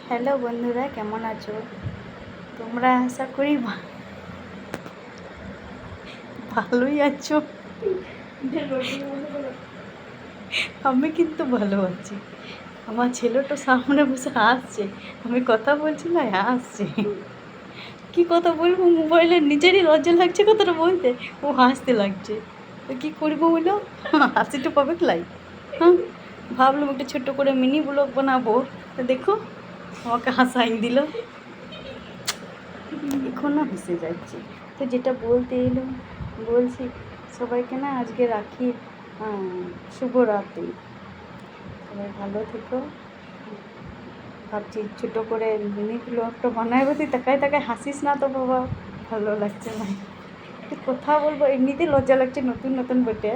Hello বন্ধুরা, কেমন আছো তোমরা? আশা করি ভালোই আছো। আমি কিন্তু ভালো আছি। আমার ছেলেটা সামনে বসে হাসছে, আমি কথা বলছি না, হাসছে। কি কথা বলবো, মোবাইলের নিজেরই লজ্জা লাগছে কথাটা বলতে, ও হাসতে লাগছে। তো কী করবো বলো, হাসিটা পাবে লাই। হ্যাঁ, ভাবলাম একটা ছোট্ট করে মিনি ব্লগ বানাবো, তো দেখো আমাকে হাসাই দিল, এখনও হেসে যাচ্ছে। তো যেটা বলতে এলাম, বলছি সবাইকে না আজকে রাখি শুভরাত্রি। সবাই ভালো থেকো। ভাবছি ছোটো করে মিনি ব্লগটা বানাবো, তুই তাকায় তাকায় হাসিস না তো বাবা, ভালো লাগছে না। কথা বলবো, এমনিতে লজ্জা লাগছে, নতুন নতুন বটে।